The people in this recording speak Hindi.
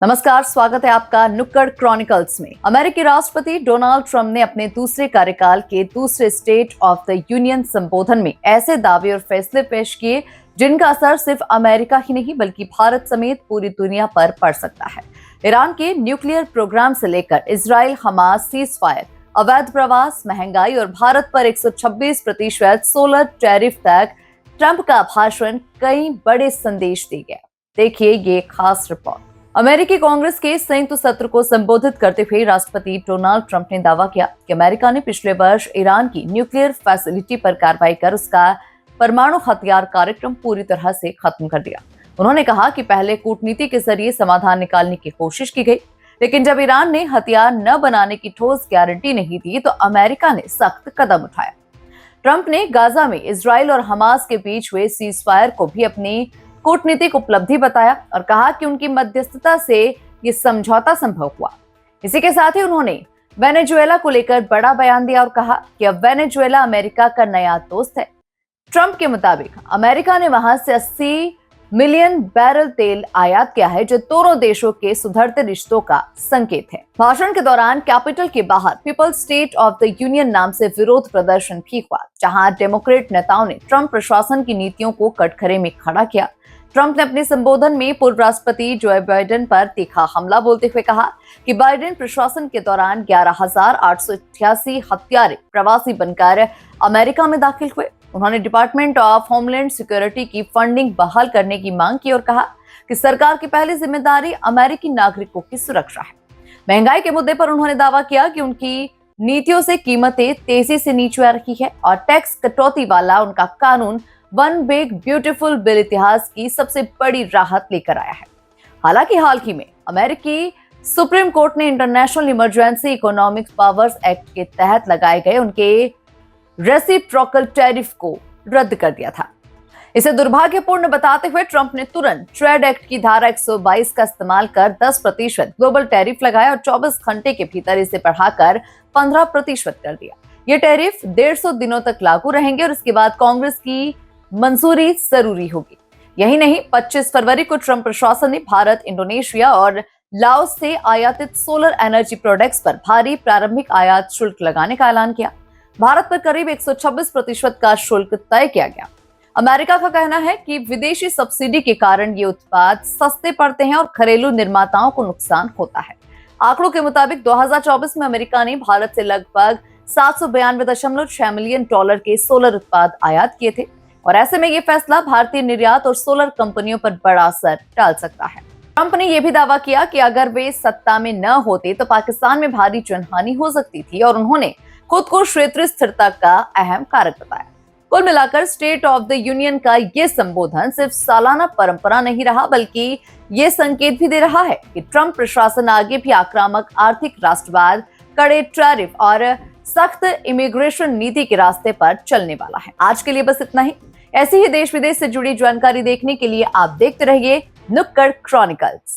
नमस्कार, स्वागत है आपका नुक्कड़ क्रॉनिकल्स में। अमेरिकी राष्ट्रपति डोनाल्ड ट्रंप ने अपने दूसरे कार्यकाल के दूसरे स्टेट ऑफ द यूनियन संबोधन में ऐसे दावे और फैसले पेश किए जिनका असर सिर्फ अमेरिका ही नहीं बल्कि भारत समेत पूरी दुनिया पर पड़ सकता है। ईरान के न्यूक्लियर प्रोग्राम से लेकर इजराइल हमास सीज फायर, अवैध प्रवास, महंगाई और भारत पर 126% सोलर टैरिफ तक ट्रंप का भाषण कई बड़े संदेश दे गया। देखिए ये खास रिपोर्ट। अमेरिकी कांग्रेस के संयुक्त सत्र को संबोधित करते हुए राष्ट्रपति डोनाल्ड ट्रंप ने दावा किया कि अमेरिका ने पिछले वर्ष ईरान की न्यूक्लियर फैसिलिटी पर कार्रवाई कर उसका परमाणु हथियार कार्यक्रम पूरी तरह से खत्म कर दिया। उन्होंने कहा कि पहले कूटनीति के जरिए समाधान निकालने की कोशिश की गई, लेकिन जब ईरान ने हथियार न बनाने की ठोस गारंटी नहीं दी तो अमेरिका ने सख्त कदम उठाया। ट्रंप ने गाजा में इजराइल और हमास के बीच हुए सीज फायर को भी अपनी कूटनीतिक उपलब्धि बताया और कहा कि उनकी मध्यस्थता से ये समझौता संभव हुआ। इसी के साथ ही उन्होंने वेनेजुएला को लेकर बड़ा बयान दिया और कहा कि अब वेनेजुएला अमेरिका का नया दोस्त है। ट्रंप के मुताबिक अमेरिका ने वहां से 80 मिलियन बैरल तेल आयात किया है, जो दोनों देशों के सुधरते रिश्तों का संकेत है। भाषण के दौरान कैपिटल के बाहर people's state of the union नाम से विरोध प्रदर्शन भी हुआ, जहां डेमोक्रेट नेताओं ने ट्रंप प्रशासन की नीतियों को कटघरे में खड़ा किया। ट्रंप ने अपने संबोधन में पूर्व राष्ट्रपति जो बाइडेन पर तीखा हमला बोलते हुए कहा कि बाइडेन प्रशासन के दौरान 11,888 हत्यारे प्रवासी बनकर अमेरिका में दाखिल हुए। उन्होंने डिपार्टमेंट ऑफ होमलैंड सिक्योरिटी की फंडिंग बहाल करने की मांग की और कहा कि सरकार की पहली जिम्मेदारी अमेरिकी नागरिकों की सुरक्षा है। महंगाई के मुद्दे पर उन्होंने दावा किया कि उनकी नीतियों से कीमतें तेजी से नीचे आ रही है और टैक्स कटौती वाला उनका कानून वन बिग ब्यूटीफुल बिल इतिहास की सबसे बड़ी राहत लेकर आया है। हालांकि हाल ही में अमेरिकी सुप्रीम कोर्ट ने international emergency economic powers act के तहत लगाए गए उनके रेसिप्रोकल टैरिफ को रद्द कर दिया था। इसे दुर्भाग्यपूर्ण बताते हुए ट्रंप ने तुरंत ट्रेड एक्ट की धारा 122 का इस्तेमाल कर 10% ग्लोबल टैरिफ लगाया और 24 घंटे के भीतर इसे बढ़ाकर 15% कर दिया। ये टैरिफ 150 दिनों तक लागू रहेंगे और इसके बाद कांग्रेस की मंजूरी जरूरी होगी। यही नहीं, 25 फरवरी को ट्रंप प्रशासन ने भारत, इंडोनेशिया और लाओस से आयातित सोलर एनर्जी प्रोडक्ट्स पर भारी प्रारंभिक आयात शुल्क लगाने का ऐलान किया। भारत पर करीब 126% का शुल्क तय किया गया। अमेरिका का कहना है कि विदेशी सब्सिडी के कारण ये उत्पाद सस्ते पड़ते हैं और घरेलू निर्माताओं को नुकसान होता है। आंकड़ों के मुताबिक 2024 में अमेरिका ने भारत से लगभग $792.6 मिलियन के सोलर उत्पाद आयात किए थे और ऐसे में ये फैसला भारतीय निर्यात और सोलर कंपनियों पर बड़ा असर डाल सकता है। ट्रंप ने यह भी दावा किया कि अगर वे सत्ता में न होते तो पाकिस्तान में भारी जनहानि हो सकती थी और उन्होंने खुद को क्षेत्रीय स्थिरता का अहम कारक बताया। कुल मिलाकर स्टेट ऑफ द यूनियन का ये संबोधन सिर्फ सालाना परंपरा नहीं रहा, बल्कि ये संकेत भी दे रहा है कि ट्रंप प्रशासन आगे भी आक्रामक आर्थिक राष्ट्रवाद, कड़े टैरिफ और सख्त इमिग्रेशन नीति के रास्ते पर चलने वाला है। आज के लिए बस इतना ही। ऐसी ही देश विदेश से जुड़ी जानकारी देखने के लिए आप देखते रहिए नुक्कड़ क्रॉनिकल्स।